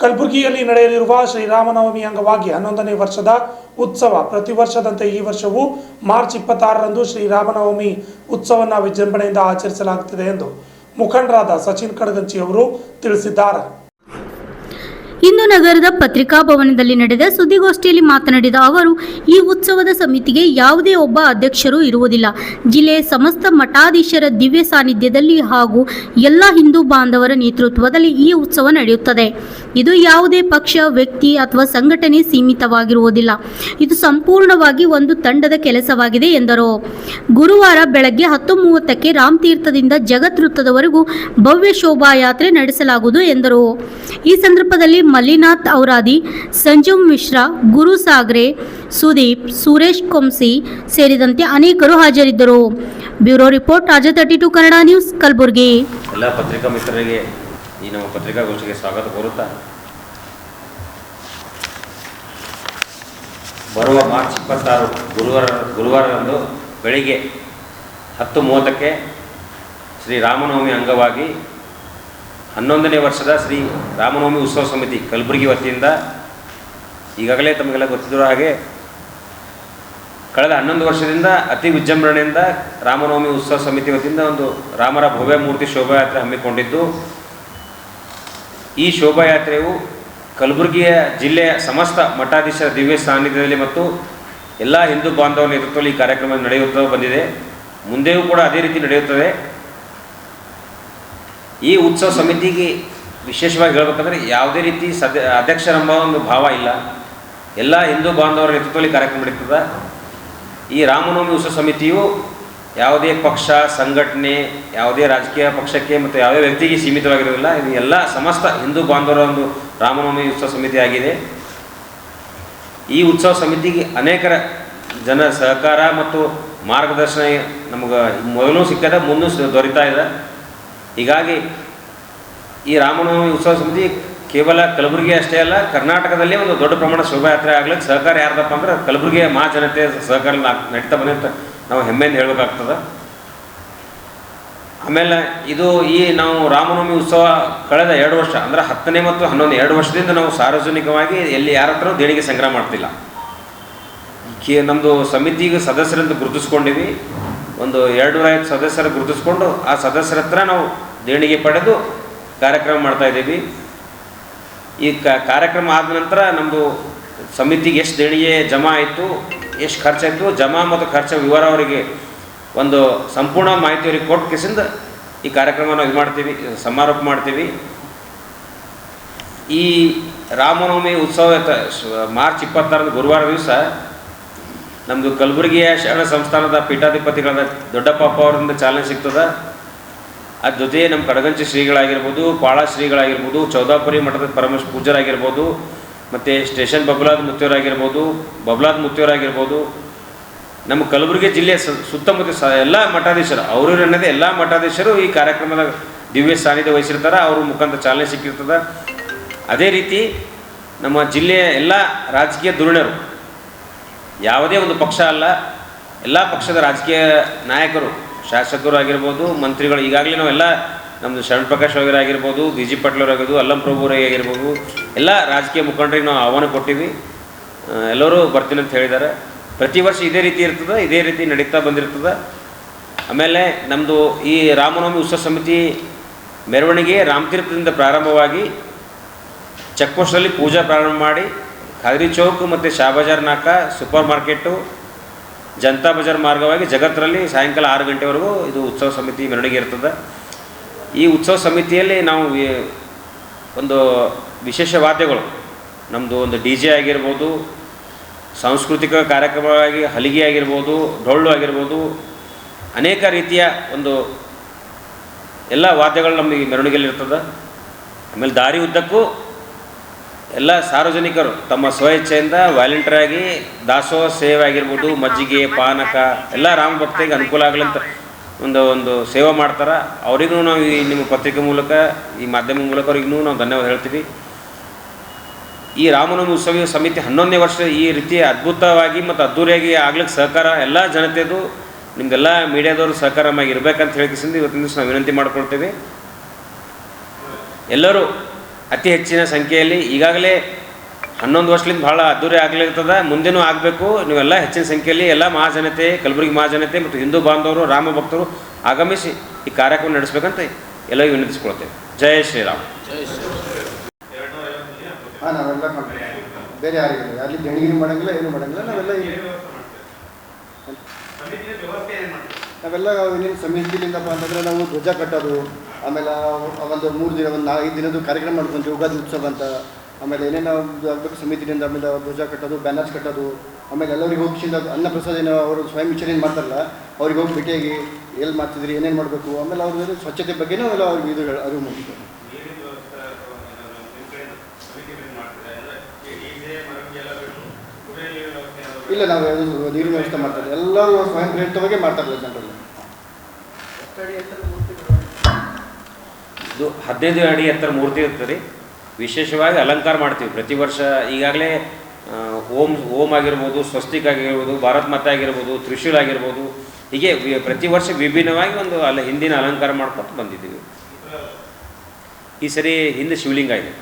ಕಲಬುರಗಿಯಲ್ಲಿ ನಡೆಯಲಿರುವ ಶ್ರೀರಾಮನವಮಿ ಅಂಗವಾಗಿ 11ನೇ ವರ್ಷದ ಉತ್ಸವ ಪ್ರತಿ ವರ್ಷದಂತೆ ಈ ವರ್ಷವೂ ಮಾರ್ಚ್ 26ರಂದು ಶ್ರೀರಾಮನವಮಿ ಉತ್ಸವವನ್ನು ವಿಜೃಂಭಣೆಯಿಂದ ಆಚರಿಸಲಾಗುತ್ತಿದೆ ಎಂದು ಮುಖಂಡರಾದ ಸಚಿನ್ ಕಡಗಂಚಿ ಅವರು ತಿಳಿಸಿದ್ದಾರೆ. ಇಂದು ನಗರದ ಪತ್ರಿಕಾ ಭವನದಲ್ಲಿ ನಡೆದ ಸುದ್ದಿಗೋಷ್ಠಿಯಲ್ಲಿ ಮಾತನಾಡಿದ ಅವರು, ಈ ಉತ್ಸವದ ಸಮಿತಿಗೆ ಯಾವುದೇ ಒಬ್ಬ ಅಧ್ಯಕ್ಷರು ಇರುವುದಿಲ್ಲ. ಜಿಲ್ಲೆಯ ಸಮಸ್ತ ಮಠಾಧೀಶರ ದಿವ್ಯ ಸಾನ್ನಿಧ್ಯದಲ್ಲಿ ಹಾಗೂ ಎಲ್ಲ ಹಿಂದೂ ಬಾಂಧವರ ನೇತೃತ್ವದಲ್ಲಿ ಈ ಉತ್ಸವ ನಡೆಯುತ್ತದೆ. ಇದು ಯಾವುದೇ ಪಕ್ಷ, ವ್ಯಕ್ತಿ ಅಥವಾ ಸಂಘಟನೆ ಸೀಮಿತವಾಗಿರುವುದಿಲ್ಲ. ಇದು ಸಂಪೂರ್ಣವಾಗಿ ಒಂದು ತಂಡದ ಕೆಲಸವಾಗಿದೆ ಎಂದರು. ಗುರುವಾರ ಬೆಳಗ್ಗೆ 10:30ಕ್ಕೆ ರಾಮತೀರ್ಥದಿಂದ ಜಗತ್ ವೃತ್ತದವರೆಗೂ ಭವ್ಯ ಶೋಭಾಯಾತ್ರೆ ನಡೆಸಲಾಗುವುದು ಎಂದರು. ಈ ಸಂದರ್ಭದಲ್ಲಿ ಮಲ್ಲಿನಾಥ್ ಔರಾದಿ, ಸಂಜೀವ್ ಮಿಶ್ರಾ, ಗುರು ಸಾಗರೆ, ಸುದೀಪ್, ಸುರೇಶ್ ಕೊಂಸಿ ಸೇರಿದಂತೆ ಅನೇಕರು ಹಾಜರಿದ್ದರು. ಬ್ಯೂರೋ ರಿಪೋರ್ಟ್ ರಾಜ 32 ಕನ್ನಡ ನ್ಯೂಸ್, ಕಲಬುರಗಿ. ಎಲ್ಲ ಪತ್ರಿಕಾ ಮಿತ್ರರಿಗೆ ಈ ನಮ್ಮ ಪತ್ರಿಕಾಗೋಷ್ಠಿಗೆ ಸ್ವಾಗತ ಕೋರುತ್ತಾ, ಬರುವ ಮಾರ್ಚ್ 26 ಗುರುವಾರದಂದು ಬೆಳಿಗ್ಗೆ 10:30ಕ್ಕೆ ಶ್ರೀ ರಾಮನವಮಿ ಅಂಗವಾಗಿ 11ನೇ ವರ್ಷದ ಶ್ರೀ ರಾಮನವಮಿ ಉತ್ಸವ ಸಮಿತಿ ಕಲಬುರಗಿ ವತಿಯಿಂದ ಈಗಾಗಲೇ ತಮಗೆಲ್ಲ ಗೊತ್ತಿರೋ ಹಾಗೆ ಕಳೆದ 11 ವರ್ಷದಿಂದ ಅತಿ ವಿಜೃಂಭಣೆಯಿಂದ ರಾಮನವಮಿ ಉತ್ಸವ ಸಮಿತಿ ವತಿಯಿಂದ ಒಂದು ರಾಮರ ಭವ್ಯ ಮೂರ್ತಿ ಶೋಭಾಯಾತ್ರೆ ಹಮ್ಮಿಕೊಂಡಿದ್ದು, ಈ ಶೋಭಾಯಾತ್ರೆಯು ಕಲಬುರಗಿಯ ಜಿಲ್ಲೆಯ ಸಮಸ್ತ ಮಠಾಧೀಶರ ದಿವ್ಯ ಸಾನ್ನಿಧ್ಯದಲ್ಲಿ ಮತ್ತು ಎಲ್ಲ ಹಿಂದೂ ಬಾಂಧವರ ನೇತೃತ್ವದಲ್ಲಿ ಈ ಕಾರ್ಯಕ್ರಮ ನಡೆಯುತ್ತಾ ಬಂದಿದೆ. ಮುಂದೆಯೂ ಕೂಡ ಅದೇ ರೀತಿ ನಡೆಯುತ್ತದೆ. ಈ ಉತ್ಸವ ಸಮಿತಿಗೆ ವಿಶೇಷವಾಗಿ ಹೇಳಬೇಕಂದ್ರೆ ಯಾವುದೇ ರೀತಿ ಅಧ್ಯಕ್ಷರೆಂಬ ಒಂದು ಭಾವ ಇಲ್ಲ. ಎಲ್ಲ ಹಿಂದೂ ಬಾಂಧವರ ನೇತೃತ್ವದಲ್ಲಿ ಕಾರ್ಯಕ್ರಮ ನಡೀತದೆ. ಈ ರಾಮನವಮಿ ಉತ್ಸವ ಸಮಿತಿಯು ಯಾವುದೇ ಪಕ್ಷ, ಸಂಘಟನೆ, ಯಾವುದೇ ರಾಜಕೀಯ ಪಕ್ಷಕ್ಕೆ ಮತ್ತು ಯಾವುದೇ ವ್ಯಕ್ತಿಗೆ ಸೀಮಿತವಾಗಿರೋದಿಲ್ಲ. ಇದು ಎಲ್ಲ ಸಮಸ್ತ ಹಿಂದೂ ಬಾಂಧವರ ಒಂದು ರಾಮನವಮಿ ಉತ್ಸವ ಸಮಿತಿ ಆಗಿದೆ. ಈ ಉತ್ಸವ ಸಮಿತಿಗೆ ಅನೇಕರ ಜನ ಸಹಕಾರ ಮತ್ತು ಮಾರ್ಗದರ್ಶನ ನಮಗೆ ಮೊದಲು ಸಿಕ್ಕದ, ಮುಂದೂ ದೊರೀತಾ ಇದೆ. ಹೀಗಾಗಿ ಈ ರಾಮನವಮಿ ಉತ್ಸವ ಸಮಿತಿ ಕೇವಲ ಕಲಬುರಗಿ ಅಷ್ಟೇ ಅಲ್ಲ, ಕರ್ನಾಟಕದಲ್ಲಿ ಒಂದು ದೊಡ್ಡ ಪ್ರಮಾಣದ ಶೋಭಾಯಾತ್ರೆ ಆಗ್ಲಿಕ್ಕೆ ಸಹಕಾರ ಯಾರ್ದಪ್ಪ ಅಂದ್ರೆ ಕಲಬುರಗಿಯ ಮಹಾಜನತೆ ಸಹಕಾರ ನಡೀತಾ ಬಂದಂತ ನಾವು ಹೆಮ್ಮೆಯಿಂದ ಹೇಳಬೇಕಾಗ್ತದೆ. ಆಮೇಲೆ ಇದು ನಾವು ರಾಮನವಮಿ ಉತ್ಸವ ಕಳೆದ 2 ವರ್ಷ ಅಂದರೆ 10ನೇ ಮತ್ತು 11ನೇ 2 ವರ್ಷದಿಂದ ನಾವು ಸಾರ್ವಜನಿಕವಾಗಿ ಎಲ್ಲಿ ಯಾರ ಹತ್ರ ದೇಣಿಗೆ ಸಂಗ್ರಹ ಮಾಡ್ತಿಲ್ಲ. ನಮ್ಮದು ಸಮಿತಿಗೆ ಸದಸ್ಯರಂತ ಗುರುತಿಸ್ಕೊಂಡಿವಿ. ಒಂದು 250 ಸದಸ್ಯರು ಗುರುತಿಸ್ಕೊಂಡು ಆ ಸದಸ್ಯರ ಹತ್ರ ನಾವು ದೇಣಿಗೆ ಪಡೆದು ಕಾರ್ಯಕ್ರಮ ಮಾಡ್ತಾಯಿದ್ದೀವಿ. ಈ ಕಾರ್ಯಕ್ರಮ ಆದ ನಂತರ ನಮ್ಮದು ಸಮಿತಿಗೆ ಎಷ್ಟು ದೇಣಿಗೆ ಜಮಾ ಆಯಿತು, ಎಷ್ಟು ಖರ್ಚಾಯಿತು, ಜಮಾ ಮತ್ತು ಖರ್ಚು ವಿವರ ಅವರಿಗೆ ಒಂದು ಸಂಪೂರ್ಣ ಮಾಹಿತಿ ಅವರಿಗೆ ಕೊಟ್ಟು ಕಿಸಿಂದ ಈ ಕಾರ್ಯಕ್ರಮ ನಾವು ಇದು ಮಾಡ್ತೀವಿ, ಸಮಾರೋಪ ಮಾಡ್ತೀವಿ. ಈ ರಾಮನವಮಿ ಉತ್ಸವ ಮಾರ್ಚ್ 26 ಗುರುವಾರ ದಿವಸ ನಮ್ಮದು ಕಲಬುರಗಿಯ ಶರಣ ಸಂಸ್ಥಾನದ ಪೀಠಾಧಿಪತಿಗಳಾದ ದೊಡ್ಡಪ್ಪ ಅವರಿಂದ ಚಾಲನೆ ಸಿಗ್ತದೆ. ಅದ್ರ ಜೊತೆ ನಮ್ಮ ಕಡಗಂಚಿ ಶ್ರೀಗಳಾಗಿರ್ಬೋದು, ಪಾಳ ಶ್ರೀಗಳಾಗಿರ್ಬೋದು, ಚೌದಾಪುರಿ ಮಠದ ಪರಮೇಶ್ ಪೂಜರಾಗಿರ್ಬೋದು, ಮತ್ತು ಸ್ಟೇಷನ್ ಬಬ್ಲಾದ್ ಮುತ್ತಿಯವರಾಗಿರ್ಬೋದು, ನಮ್ಮ ಕಲಬುರಗಿ ಜಿಲ್ಲೆಯ ಸುತ್ತಮುತ್ತ ಎಲ್ಲ ಮಠಾಧೀಶರು ಅವರು ಅನ್ನೋದೇ ಎಲ್ಲ ಮಠಾಧೀಶರು ಈ ಕಾರ್ಯಕ್ರಮದ ದಿವ್ಯ ಸಾನ್ನಿಧ್ಯ ವಹಿಸಿರ್ತಾರೆ. ಅವ್ರ ಮುಖಾಂತರ ಚಾಲನೆ ಸಿಕ್ಕಿರ್ತದೆ. ಅದೇ ರೀತಿ ನಮ್ಮ ಜಿಲ್ಲೆಯ ಎಲ್ಲ ರಾಜಕೀಯ ಧುರೀಣರು, ಯಾವುದೇ ಒಂದು ಪಕ್ಷ ಅಲ್ಲ, ಎಲ್ಲ ಪಕ್ಷದ ರಾಜಕೀಯ ನಾಯಕರು, ಶಾಸಕರು ಆಗಿರ್ಬೋದು, ಮಂತ್ರಿಗಳು, ಈಗಾಗಲೇ ನಾವೆಲ್ಲ ನಮ್ಮದು ಶರಣ್ ಪ್ರಕಾಶ್ ಅವರಾಗಿರ್ಬೋದು, ಬಿ ಜಿ ಪಾಟೀಲ್ ಅವರಾಗಿರ್ಬೋದು, ಅಲ್ಲಂ ಪ್ರಭು ಆಗಿರ್ಬೋದು, ಎಲ್ಲ ರಾಜಕೀಯ ಮುಖಂಡರಿಗೆ ನಾವು ಆಹ್ವಾನ ಕೊಟ್ಟಿವಿ. ಎಲ್ಲರೂ ಬರ್ತೀನಿ ಅಂತ ಹೇಳಿದ್ದಾರೆ. ಪ್ರತಿ ವರ್ಷ ಇದೇ ರೀತಿ ಇರ್ತದೆ, ಇದೇ ರೀತಿ ನಡೀತಾ ಬಂದಿರ್ತದೆ. ಆಮೇಲೆ ನಮ್ಮದು ಈ ರಾಮನವಮಿ ಉತ್ಸವ ಸಮಿತಿ ಮೆರವಣಿಗೆ ರಾಮತೀರ್ಥದಿಂದ ಪ್ರಾರಂಭವಾಗಿ ಚೆಕ್ ಪೋಸ್ಟಲ್ಲಿ ಪೂಜಾ ಪ್ರಾರಂಭ ಮಾಡಿ ಖಾದ್ರಿ ಚೌಕ್ ಮತ್ತು ಶಾ ಬಜಾರ್ ನಾಕ, ಸೂಪರ್ ಮಾರ್ಕೆಟು, ಜನತಾ ಬಜಾರ್ ಮಾರ್ಗವಾಗಿ ಜಗತ್ತರಲ್ಲಿ ಸಾಯಂಕಾಲ 6 ಗಂಟೆವರೆಗೂ ಇದು ಉತ್ಸವ ಸಮಿತಿ ಮೆರವಣಿಗೆ ಇರ್ತದೆ. ಈ ಉತ್ಸವ ಸಮಿತಿಯಲ್ಲಿ ನಾವು ಒಂದು ವಿಶೇಷ ವಾದ್ಯಗಳು, ನಮ್ಮದು ಒಂದು DJ ಆಗಿರ್ಬೋದು, ಸಾಂಸ್ಕೃತಿಕ ಕಾರ್ಯಕ್ರಮವಾಗಿ ಹಲಿಗೆ ಆಗಿರ್ಬೋದು, ಡೊಳ್ಳು ಆಗಿರ್ಬೋದು, ಅನೇಕ ರೀತಿಯ ಒಂದು ಎಲ್ಲ ವಾದ್ಯಗಳು ನಮಗೆ ಮೆರವಣಿಗೆಯಲ್ಲಿರ್ತದೆ. ಆಮೇಲೆ ದಾರಿ ಉದ್ದಕ್ಕೂ ಎಲ್ಲ ಸಾರ್ವಜನಿಕರು ತಮ್ಮ ಸ್ವಇಚ್ಛೆಯಿಂದ ವಾಲಂಟಿಯರ್ ಆಗಿ ದಾಸೋಹ ಸೇವೆ ಆಗಿರ್ಬೋದು, ಮಜ್ಜಿಗೆ, ಪಾನಕ ಎಲ್ಲ ರಾಮ ಭಕ್ತಿಗೆ ಅನುಕೂಲ ಆಗಲಂತ ಒಂದು ಸೇವೆ ಮಾಡ್ತಾರೆ. ಅವರಿಗೂ ನಾವು ಈ ನಿಮ್ಮ ಪತ್ರಿಕೆ ಮೂಲಕ, ಈ ಮಾಧ್ಯಮ ಮೂಲಕ ಅವ್ರಿಗೂ ನಾವು ಧನ್ಯವಾದ ಹೇಳ್ತೀವಿ. ಈ ರಾಮನವಮಿ ಉತ್ಸವ ಸಮಿತಿ 11ನೇ ವರ್ಷ ಈ ರೀತಿ ಅದ್ಭುತವಾಗಿ ಮತ್ತು ಅದ್ದೂರಿಯಾಗಿ ಆಗ್ಲಿಕ್ಕೆ ಸಹಕಾರ ಎಲ್ಲ ಜನತೆದು, ನಿಮ್ದೆಲ್ಲ ಮೀಡಿಯಾದವರು ಸಹಕಾರವಾಗಿ ಇರಬೇಕಂತ ಹೇಳಿಕಿಸಿಂದ ಇವತ್ತಿನ ದಿವಸ ನಾವು ವಿನಂತಿ ಮಾಡ್ಕೊಳ್ತೇವೆ. ಎಲ್ಲರೂ ಅತಿ ಹೆಚ್ಚಿನ ಸಂಖ್ಯೆಯಲ್ಲಿ ಈಗಾಗಲೇ 11 ವರ್ಷದಿಂದ ಭಾಳ ಅದ್ದೂರಿ ಆಗ್ಲಿರ್ತದ, ಮುಂದೆನೂ ಆಗಬೇಕು. ನೀವೆಲ್ಲ ಹೆಚ್ಚಿನ ಸಂಖ್ಯೆಯಲ್ಲಿ ಎಲ್ಲ ಮಹಾಜನತೆ, ಕಲಬುರಗಿ ಮಹಾಜನತೆ ಮತ್ತು ಹಿಂದೂ ಬಾಂಧವರು, ರಾಮ ಭಕ್ತರು ಆಗಮಿಸಿ ಈ ಕಾರ್ಯಕ್ರಮ ನಡೆಸಬೇಕಂತ ಎಲ್ಲರಿಗೂ ವಿನಂತಿಸ್ಕೊಳ್ತೇವೆ. ಜೈ ಶ್ರೀರಾಮ್. ಹಾಂ, ನಾವೆಲ್ಲ ಬೇರೆ ಯಾರಿಗಿಲ್ಲ, ಅಲ್ಲಿ ದೇಣಿಗೆ ಮಾಡೋಂಗಿಲ್ಲ, ಏನು ಮಾಡೋಂಗಿಲ್ಲ. ನಾವೆಲ್ಲ ಇನ್ನೇನು ಸಮಿತಿಲಿಂದಪ್ಪ ಅಂತಂದರೆ ನಾವು ಧ್ವಜ ಕಟ್ಟೋದು, ಆಮೇಲೆ ಒಂದು 3 ದಿನ, ಒಂದು 5 ದಿನದ್ದು ಕಾರ್ಯಕ್ರಮ ಮಾಡ್ಕೊಂತೀವಿ, ಯುಗಾದಿ ಉತ್ಸವ ಅಂತ. ಆಮೇಲೆ ಏನೇನು ಆಗಬೇಕು ಸಮಿತಿಯಿಂದ, ಆಮೇಲೆ ಧ್ವಜ ಕಟ್ಟೋದು, ಬ್ಯಾನರ್ಸ್ ಕಟ್ಟೋದು, ಆಮೇಲೆ ಎಲ್ಲರಿಗೆ ಹೋಗಿಸಿಂದ ಅನ್ನ ಪ್ರಸಾದ ಏನೋ ಅವರು ಸ್ವಯಂ ವಿಚಾರಣೆ ಮಾಡ್ತಾರಲ್ಲ, ಅವ್ರಿಗೆ ಹೋಗಿ ಭೇಟಿಯಾಗಿ ಎಲ್ಲಿ ಮಾಡ್ತಿದ್ರಿ, ಏನೇನು ಮಾಡಬೇಕು, ಆಮೇಲೆ ಅವ್ರ ಸ್ವಚ್ಛತೆ ಬಗ್ಗೆನೂ ಎಲ್ಲ ಅವ್ರಿಗೆ ಇದು ಅರಿವು ಮೂಡಿಸ್ತಾರೆ. ಇಲ್ಲ, ನಾವು ನೀರಿನ ವ್ಯವಸ್ಥೆ ಮಾಡ್ತಾರೆ, ಎಲ್ಲರೂ ಸ್ವಯಂ ಪ್ರೇರಿತವಾಗೇ ಮಾಡ್ತಾರಲ್ಲ ಜನರಲ್ಲಿ. ಇದು 15 ಅಡಿ ಎತ್ತರ ಮೂರ್ತಿ ಇರ್ತದೆ ರೀ. ವಿಶೇಷವಾಗಿ ಅಲಂಕಾರ ಮಾಡ್ತೀವಿ ಪ್ರತಿ ವರ್ಷ. ಈಗಾಗಲೇ ಓಂ ಆಗಿರ್ಬೋದು, ಸ್ವಸ್ತಿಕ್ ಆಗಿರ್ಬೋದು, ಭಾರತ್ ಮಾತೆ ಆಗಿರ್ಬೋದು, ತ್ರಿಶೂಲ್ ಆಗಿರ್ಬೋದು, ಹೀಗೆ ಪ್ರತಿ ವರ್ಷ ವಿಭಿನ್ನವಾಗಿ ಒಂದು ಹಿಂದಿನ ಅಲಂಕಾರ ಮಾಡ್ಕೊತ ಬಂದಿದ್ದೀವಿ. ಈ ಸರಿ ಹಿಂದೆ ಶಿವಲಿಂಗ ಇದೆ.